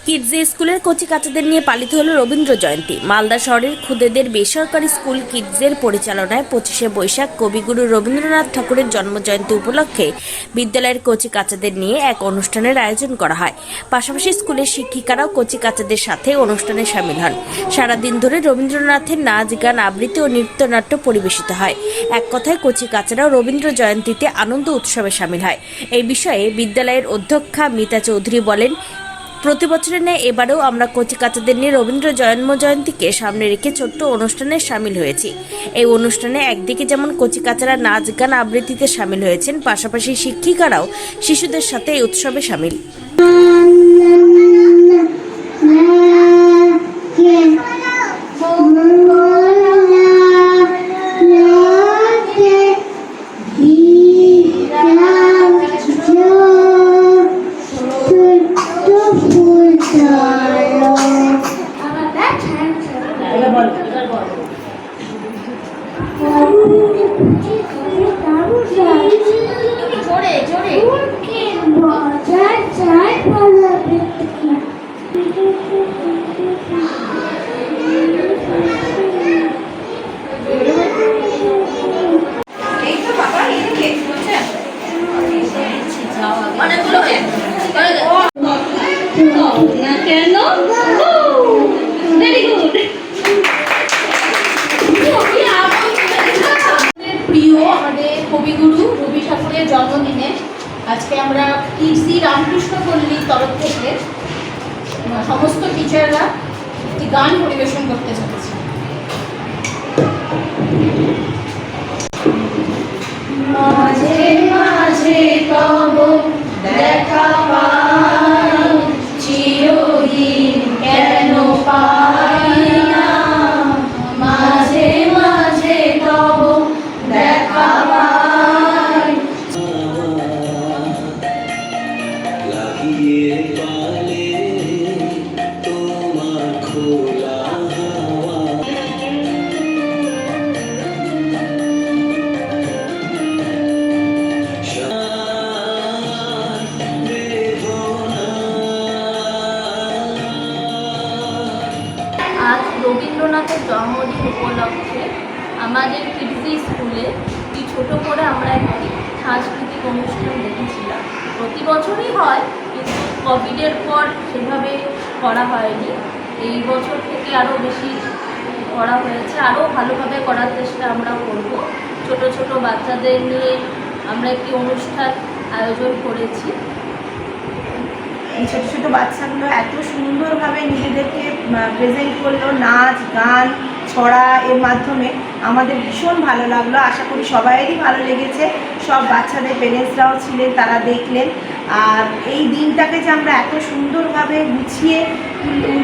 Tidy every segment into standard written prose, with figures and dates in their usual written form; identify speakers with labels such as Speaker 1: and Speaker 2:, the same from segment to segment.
Speaker 1: Kidzee স্কুলের কচি কাচাদের নিয়ে পালিত হলো রবীন্দ্র জয়ন্তী। মালদা শহরের খুদেদের বেসরকারি স্কুল কিডজের পরিচালনায় 25শে বৈশাখ কবিগুরু রবীন্দ্রনাথ ঠাকুরের জন্মজয়ন্তী উপলক্ষে বিদ্যালয়ের কচি কাচাদের নিয়ে এক অনুষ্ঠানের আয়োজন করা হয়। পাশাপাশি স্কুলের শিক্ষিকারাও কচি কাচাদের সাথে অনুষ্ঠানে সামিল হন। সারাদিন ধরে রবীন্দ্রনাথের নাচ, গান, আবৃত্তি ও নৃত্যনাট্য পরিবেশিত হয়। এক কথায় কচি কাচারাও রবীন্দ্র জয়ন্তীতে আনন্দ উৎসবে সামিল হয়। এই বিষয়ে বিদ্যালয়ের অধ্যক্ষা মিতা চৌধুরী বলেন, প্রতি বছরের ন্যায় এবারেও আমরা কচি কাচাদের নিয়ে রবীন্দ্র জন্মজয়ন্তীকে সামনে রেখে ছোট্ট অনুষ্ঠানে সামিল হয়েছি। এই অনুষ্ঠানে একদিকে যেমন কচি কাচারা নাচ, গান, আবৃত্তিতে সামিল হয়েছেন, পাশাপাশি শিক্ষিকারাও শিশুদের সাথে এই উৎসবে সামিল।
Speaker 2: কেন? Very good.
Speaker 3: প্রিয় আমাদের কবিগুরু রবি ঠাকুরের জন্মদিনে আজকে আমরা কিডজি রামকৃষ্ণ পল্লীর তরফ থেকে সমস্ত টিচাররা একটি গান পরিবেশন করতে চলেছে। মাঝে মাঝে তব দেখা পাই, চিরদিন কেন পাই না, মাঝে মাঝে তব দেখা পাই।
Speaker 4: লাগিয়ে পালে তোমার খোলা হাওয়া,
Speaker 2: আজ রবীন্দ্রনাথের জন্মদিন উপলক্ষে আমাদের কিডজি স্কুলে কি ছোট করে আমরা একটি সাংস্কৃতিক অনুষ্ঠান দেখেছিলাম। প্রতি বছরই হয়, কিন্তু কোভিডের পর সেভাবে করা হয়নি। এই বছর থেকে আরও বেশি করা হয়েছে, আরও ভালোভাবে করার চেষ্টা আমরা করব। ছোট ছোট বাচ্চাদের নিয়ে আমরা একটি অনুষ্ঠান আয়োজন করেছি।
Speaker 5: এই ছোটো ছোটো বাচ্চাগুলো এত সুন্দরভাবে নিজেদেরকে প্রেজেন্ট করলো, নাচ, গান, ছড়া এর মাধ্যমে আমাদের ভীষণ ভালো লাগলো। আশা করি সবাইয়েরই ভালো লেগেছে। সব বাচ্চাদের পেরেন্টসরাও ছিলেন, তারা দেখলেন। আর এই দিনটাকে যে আমরা এত সুন্দরভাবে গুছিয়ে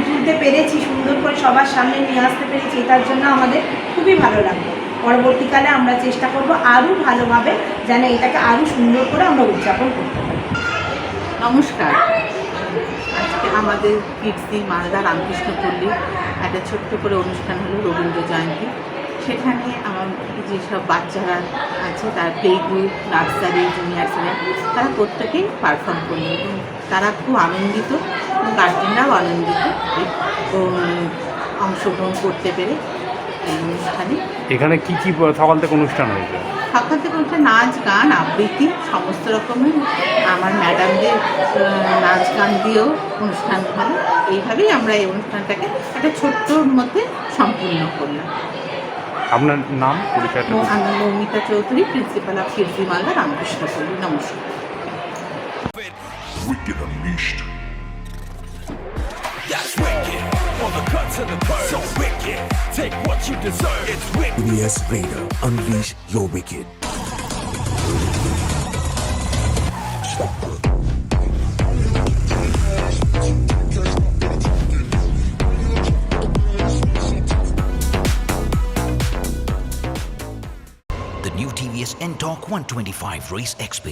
Speaker 5: তুলতে পেরেছি, সুন্দর করে সবার সামনে নিয়ে আসতে পেরেছি, এটার জন্য আমাদের খুবই ভালো লাগলো। পরবর্তীকালে আমরা চেষ্টা করব আরও ভালোভাবে যেন এটাকে আরও সুন্দর করে আমরা উদযাপন করতে পারি।
Speaker 6: নমস্কার। আজকে আমাদের কিডজি মালদা রামকৃষ্ণ পল্লী একটা ছোট্ট করে অনুষ্ঠান হলো রবীন্দ্র জয়ন্তী। সেখানে আমার যেসব বাচ্চারা আছে তার play group, nursery, junior senior, তারা প্রত্যেকেই পারফর্ম করলো এবং তারা খুব আনন্দিত, গার্জেনরাও আনন্দিত অংশগ্রহণ করতে পেরে এই অনুষ্ঠানে।
Speaker 7: এখানে কি কি সকাল থেকে অনুষ্ঠান হয়েছে?
Speaker 6: সকাল থেকে অনুষ্ঠান নাচ, গান, আবৃত্তি সমস্ত রকমের আমার ম্যাডামদের নাচ গান দিয়েও অনুষ্ঠান হলো। এইভাবেই আমরা এই অনুষ্ঠানটাকে একটা ছোট্টর মধ্যে সম্পূর্ণ করলাম।
Speaker 7: আপনার নাম, পরিচয়টা?
Speaker 6: আমি Moumita Chowdhury, principal of Kidzee Malda Ramakrishna পল্লী। নমস্কার।
Speaker 8: Wicked Unleashed. That's wicked. On the cut to the curb. So wicked. Take what you deserve. It's wicked.
Speaker 9: EBS Vader. Unleash your wicked.
Speaker 10: The new TVS N-Torque 125 Race XP.